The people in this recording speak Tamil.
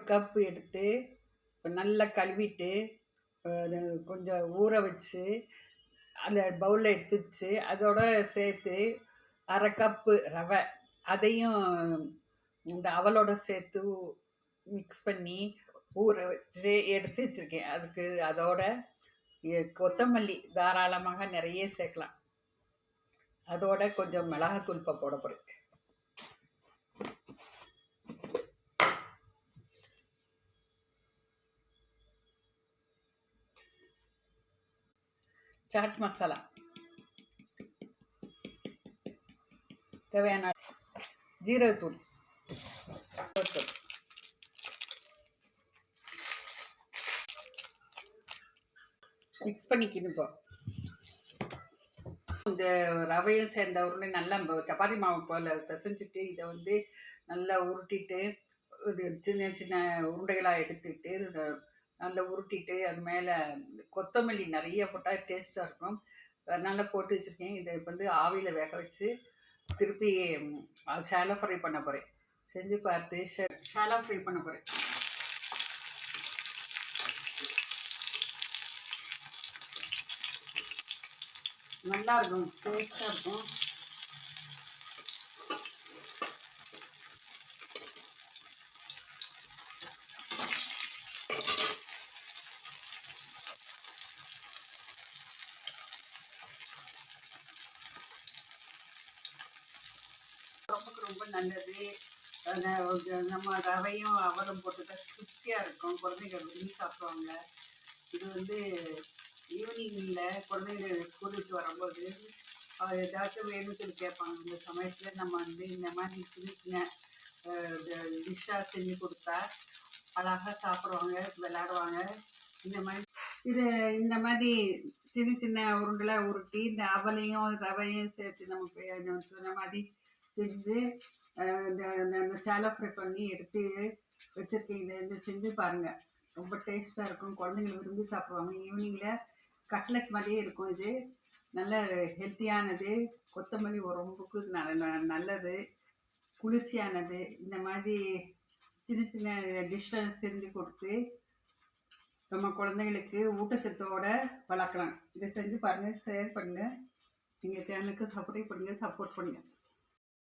கப் எடுத்து நல்லா கழுவிட்டு அது கொஞ்சம் ஊற வச்சு அந்த பவுலில் எடுத்து வச்சு அதோட சேர்த்து அரை கப்பு ரவை அதையும் இந்த அவலோட சேர்த்து மிக்ஸ் பண்ணி ஊற வச்சு எடுத்து வச்சுருக்கேன். அதுக்கு அதோட கொத்தமல்லி தாராளமாக நிறைய சேர்க்கலாம். அதோட கொஞ்சம் மிளகாத்தூள் இப்போ போட போகிறேன். சாட் மசாலா தேவையான ஜீரகத்தூள் மிக்ஸ் பண்ணிக்கணும். இப்போ இந்த ரவையும் சேர்ந்த உருண்டை நல்லா சப்பாத்தி மாவு போல் பிசைஞ்சிட்டு இதை வந்து நல்லா உருட்டிட்டு இது சின்ன சின்ன உருண்டைகளாக எடுத்துக்கிட்டு நல்லா உருட்டிட்டு அது மேலே கொத்தமல்லி நிறைய போட்டால் டேஸ்ட்டாக இருக்கும். நல்லா போட்டு வச்சுருக்கேன். இதை இப்போ வந்து ஆவியில் வேக வச்சு திருப்பி ஷாலோ ஃப்ரை பண்ண போகிறேன். செஞ்சு பார்த்து ஷாலோ ஃப்ரை பண்ண போகிறேன். நல்லா இருக்கும், டேஸ்ட்டாக இருக்கும். உடம்புக்கு ரொம்ப நல்லது. நம்ம ரவையும் அவலும் போட்டுட்டா சுத்தியாக இருக்கும். குழந்தைங்க விரும்பி சாப்பிடுவாங்க. இது வந்து ஈவினிங்கில் குழந்தைங்க ஸ்கூல் விட்டு வரும்போது ஏதாச்சும் வேணும்னு சொல்லி கேட்பாங்க. இந்த சமயத்தில் நம்ம வந்து இந்த மாதிரி சின்ன சின்ன டிஷ்ஷாக செஞ்சு கொடுத்தா அழகாக சாப்பிடுவாங்க, விளாடுவாங்க. இந்த மாதிரி சின்ன சின்ன உருண்டை உருட்டி இந்த அவலையும் ரவையும் சேர்த்து நம்ம சொன்ன மாதிரி செஞ்சு இந்த ஷாலோ ஃப்ரை பண்ணி எடுத்து வச்சுருக்கேன். இதை செஞ்சு பாருங்கள், ரொம்ப டேஸ்ட்டாக இருக்கும். குழந்தைங்க விரும்பி சாப்பிடுவாங்க. ஈவினிங்கில் கட்லெட் மாதிரியே இருக்கும். இது நல்ல ஹெல்த்தியானது. கொத்தமல்லி உடம்புக்கு நல்லது, குளிர்ச்சியானது. இந்த மாதிரி சின்ன சின்ன டிஷ்ஷை செஞ்சு கொடுத்து நம்ம குழந்தைங்களுக்கு ஊட்டச்சத்தோடு வளர்க்கலாம். இதை செஞ்சு பாருங்கள், ஷேர் பண்ணுங்கள், எங்கள் சேனலுக்கு சப்ஸ்கிரைப் பண்ணுங்கள், சப்போர்ட் பண்ணுங்கள்.